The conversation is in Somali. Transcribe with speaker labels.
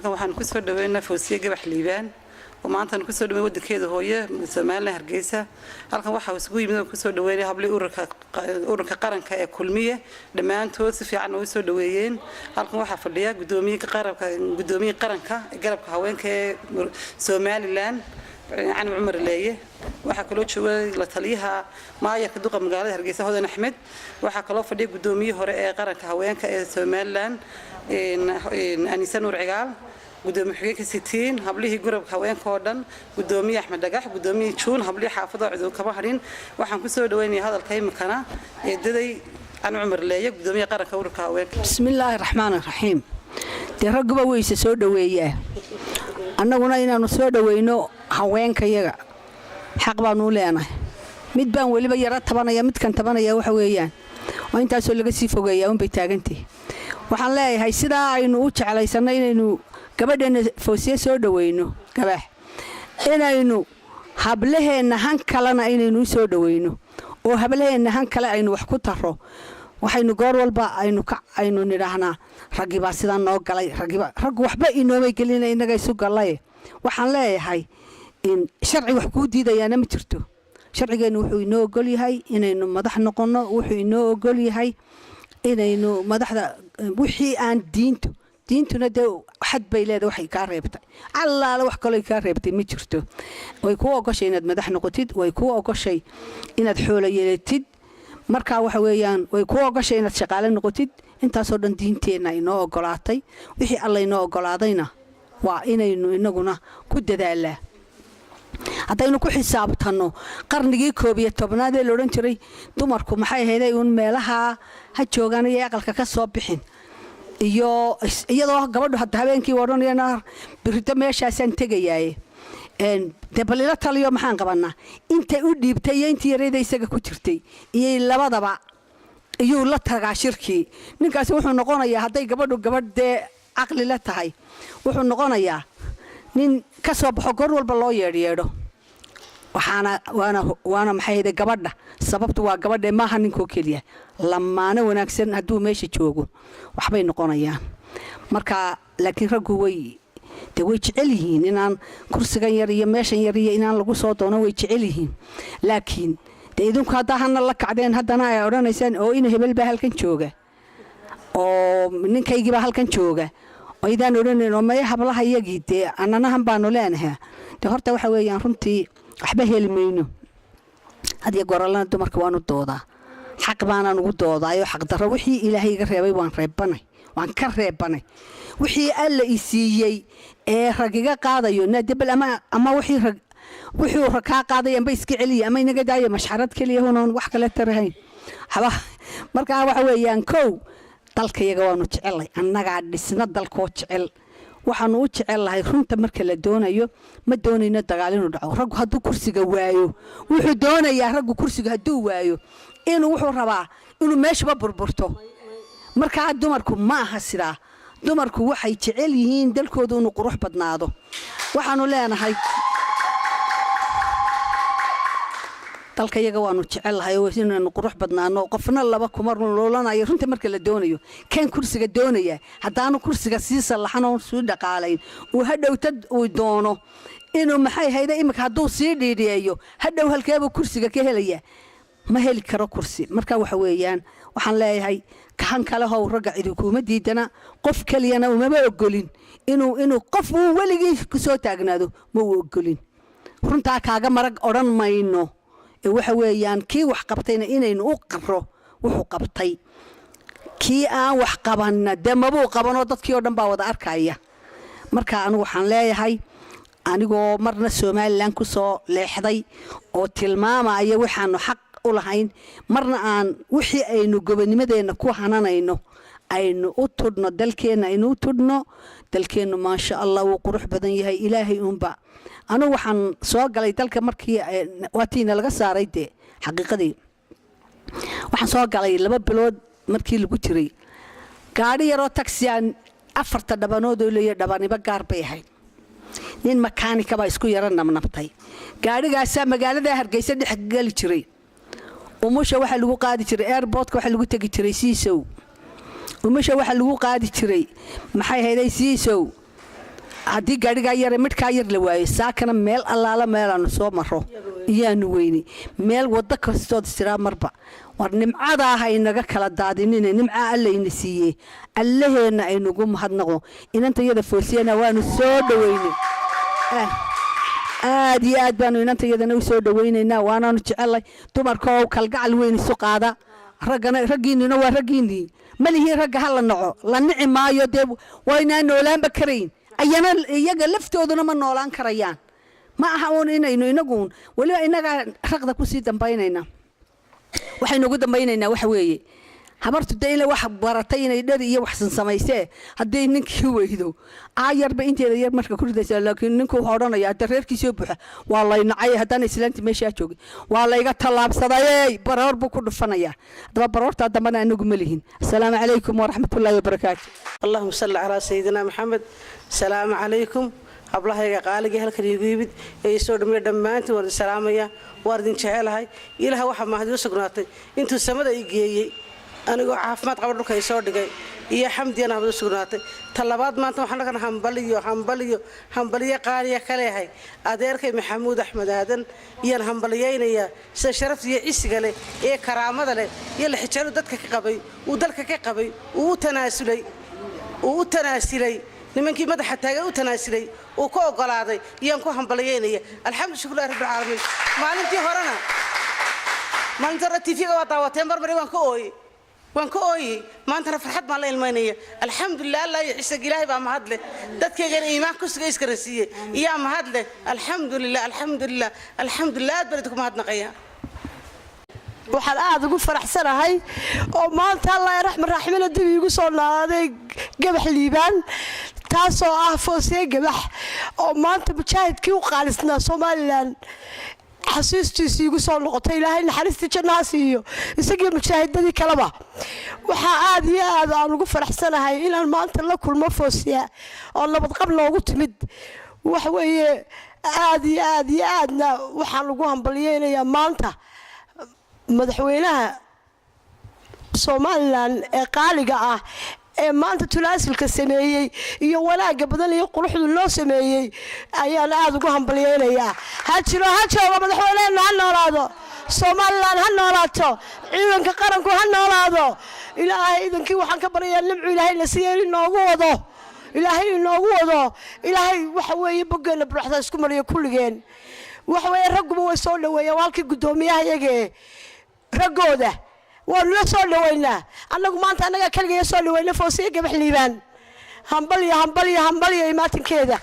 Speaker 1: halkan waxaan ku soo dhaweynaa Fawsiye Gabax Liibaan oo maanta ku soo dhaweey wadankeeda hooyo Soomaaliya Hargeysa halkan waxa uu isugu yimid ku soo dhaweeyay habli ururka qaranka ee kulmiye dhamaantood si fiican u soo dhaweeyeen halkan waxa fadhiya gudoomiye qaranka garabka haweenka ee Somaliland عن عمر ليه waxa kala joogay la taliyaha maayarka duqa magaalada Hargeysa Hodan Axmed waxa kala fadhiya gudoomiye hore ee qaranka haweenka ee Somaliland Anisa Nuur Cigaal gudoomiye xigeenka Sitiin hablihii garabka haweenka oo dhan gudoomiye Axmed Dagax gudoomiye Juun hablihii xaafada cudub kaba harin waxaan ku soo dhaweynay hadalka imkana ee daday عن عمر ليه gudoomiye qaranka ururka haweenka
Speaker 2: bismillaahir rahmaanir rahiim ragba weyse soo dhaweeyaa annaguna inaanu soo dhaweyno haweenka yaga xaq baan u leenahay mid baan waliba yara tabanaya mid kan tabanaya waxa weeyaan oo intaas oo laga sii fogeeyaa un bay taagantay waxaan leeyahay sida aynu u jeclaysanay inaynu gabadheena Fawsiye soo dhaweyno gabax inaynu hablaheena han kalena inaynu soo dhaweyno oo hablaheena han kale aynu wax ku taro waxaynu goor walba aynu nidaahnaa ragiba sida noo galay rag waxba inoomay gelinay inaga isu galay waxaan leeyahay in sharci wax ku diidayana ma jirto sharcigeenu wuxuu inoo ogol yahay inaynu madax noqono wuxuu inoo ogol yahay inaynu madaxda wixii aan diintuna de xad bay leedahay waxay ka reebtay allaala wax kale ka reebtay ma jirto way ku ogoshay inaad madax noqotid way ku ogoshay inaad xoolo yeelatid marka waxa weeyaan way ku ogoshay inaad shaqaale noqotid intaas oo dhan diinteena inoo ogolaatay wixii alla inoo ogolaadayna waa inaynu inaguna ku dadaalaa haddaynu ku xisaabtano qarnigii 11aad ee looran jiray dumarku maxay ahayd uun meelaha ha joogan iyo aqalka ka soo bixin iyadoo gabadhu hadda habeenkii waranayna birito meeshaasaan tagayay debalila taliyo maxaan qabanaa inta u dhiibtay intii yareeday isaga ku jirtay iyo labadaba iyo la tagaa shirkii ninkaas wuxuu noqonayaa haday gabadhu gabadhe aqli la tahay wuxuu noqonayaa nin ka soo baxo goor walba loo yeedho waana maxay ahayd gabadha sababtu waa gabadhe maaha ninkoo kaliya lamaana wanaagsan haduu meesha joogo waxbay noqonayaan marka laakiin raggu way jecel yihiin inaan kursigan yar iyo meeshan yar iyo inaan lagu soo doono way jecel yihiin laakiin idinku hadana la kacdeen hadana ay oranaysan oo in hebel ba halkan jooga oo ninkaygiiba halkan jooga oo idaan oranayno ma hablaha yagii annanahan baanu leenahay horta waxa weeyaan runtii waxba helmayno hadiya goralana dumarka waanu doodaa xaq baanaan ugu doodaayo xaq darro wixii ilaahay iga reebay waan ka reebanay wixii alla isiiyay ee ragiga qaadayo nadbal ama wixii rag qaadayan bay iska celiya ama inaga daayo mashxarad kaliya hoon wax kale tarahayn marka waxa weeyaan kow dalkayaga waanu jecelay annaga dhisna dalkoo jecel waxaanu u jecelahay runta marka la doonayo ma doonayno dagaal inuu dhaco rag hadduu kursiga waayo wuxuu doonayaa rag kursiga hadduu waayo inuu wuxuu rabaa inuu meeshaba burburto marka dumarku ma aha sidaa dumarku waxay jecel yihiin dalkooda inuu qurux badnaado waxaanu leenahay dalkayaga waanu jecelahay oo inaynu qurux badnaano qofna laba kuma loolanayo runta marka la doonayo kan kursiga doonaya hadaanu kursiga si salaxan oo soo dhaqaalayn oo hadhowtad uu doono inuu maxay hayda imika haduu sii dhiidhiyo hadhow halkeeba kursiga ka helaya ma heli karo kursi marka waxa weeyaan waxaan leeyahay kan kale hoo raga cid kuma diidana qof kaliyana uma ogolin inuu qof uu waligii ku soo taagnaado ma ogolin runta kaaga marag oran mayno waxa weeyaan kii wax qabtayna inaynu u qabro wuxuu qabtay kii aan wax qabanna damabuu qabano dadkii oo dhan baa wada arkaya marka anigu waxaan leeyahay anigoo marna Somaliland ku soo leexday oo tilmaamaya waxaanu xaq u lahayn marna aan wixii aynu gobonimadeena ku hananayno aynu u tudno dalkeena aynu u tudno dalkeenu ma sha Allah wuu qurux badan yahay ilaahay umba anu waxaan soo galay dalka markii waatiina laga saaray xaqiiqadii waxaan soo galay 2 bilood markii lagu jiray gaari yar oo taxi aan 4 dhabanood oo leeyahay dhabaniba gaar bay ahayd nin makaanika ba isku yaran namnabtay gaarigaas magaalada Hargeysa dhex gali jiray umusha waxa lagu qaadi jiray airport waxa lagu tagi jiray Siisow umusha waxa lagu qaadi jiray maxay hayday Siisow haddii gaadhigaa yare midhkaa yar la waayo saakana meel allaala meelaanu soo maro iyaanu weyni meel waddo kastood istiraa marba war nimcadaa ha inaga kala daadinine nimcaa allayna siiyey allaheenna aynugu mahadnaqo inanta iyada foosiyana waanu soo dhaweynay aad iyo aad baanu inanta iyadana u soo dhaweynaynaa waanaanu jecelay dumarkoo kalgacal weyn isu qaada raggiinnina waa raggiinnii malihii ragga ha la naco la nici maayo dee waynaa noolaanba karayn ayana iyaga laftooduna ma noolaan karayaan ma aha uun inaynu inaguun weliba inagaa raqda kusii dambaynayna waxaynu ugu dambaynaynaa waxa weeye habartu dayla wax baratay inay dhari iyo waxsan samaysee haddii ninkii weydo aayarba inteeda yar marka ku ridaysaa laakiin ninku wuxuu odhanayaa dareerkiisoo buuxa waa laynacay haddaan islaanti meeshaa joogin waa layga tallaabsadayey baroor buu ku dhufanayaa haddaba baroortaa dambana anagu ma lihin asalaamu calaykum waraxmatullaahi wabarakaatu
Speaker 3: allahuma salli calaa sayidina maxamed asalaamu calaykum hablahayga qaaliga halkan iigu yimid ee soo dhameeyay dhammaantiin waan salaamaya waan idin jecelahay ilaah waxa mahad u sugnaatay intuu samada i geeyay anigoo caafimaad qaba dhulka ay soo dhigay iyo xamdiyana habadu sugnaatay talabaad maanta waxaan naga hambaliyo qaaliya ka leeyahay adeerkay maxamuud axmed aadan iyaan hambaliyaynayaa sida sharafta iyo cisiga leh ee karaamada leh iyo la xijaalo dadka ka qabay uu dalka ka qabay uu u tanaasulay nimankii madaxa taagan u tanaasulay uu ka ogolaaday iyaan ku hambaliyaynaya alxamdulillahi rabbil caalamiin maalintii horena TV-ga waa daawateen marmari waan ka ooyey maantana farxad baan la ilmaynaya alxamdulilah allah iyo ciise ilaahay baa mahad leh dadkaygana iimaan ku sugay iska rasiiyey iyaa mahad leh alxamdulilah aad baan idinku mahadnaqaya
Speaker 4: waxaan aad ugu faraxsanahay oo maanta allah raxmaan raxiimna dib iigu soo naaday gabax liibaan taasoo ah foosee gabax oo maanta mujaahidkii u qaalisnaa Soomaaliland xasuustiisa igu soo noqotay ilaahay naxariista jannaha siiyo isagii mujaahidadii kaleba waxa aad iyo aad aan ugu faraxsanahay inaan maanta la kulmo foosiya oo nabad qab loogu timid wax weeye aad iyo aadna waxaan ugu hambaliyeynayaa maanta madaxweynaha Soomaaliland ee qaaliga ah ee maanta tulaasilka sameeyay iyo wanaaga badan iyo quruxda loo sameeyay ayaan aad ugu hambaliyeynayaa ha jiro madaxweynaha ha noolaado Soomaaliland ha noolaato ciidanka qaranku ha noolaado ilaahay idankii waxaan ka baryaa nimco ilaahay la siiyay inoogu wado ilaahay waxa weeye bogeena buuxda isku mariyo kulligeen waxa weeye ragguba way soo dhaweeyeen halkii gudoomiyaha iyaga ragooda waan la soo dhaweynaa anagu maanta anaga kaliya soo dhaweynaa foosiye gabax liibaan hambaliyo imaatinkeeda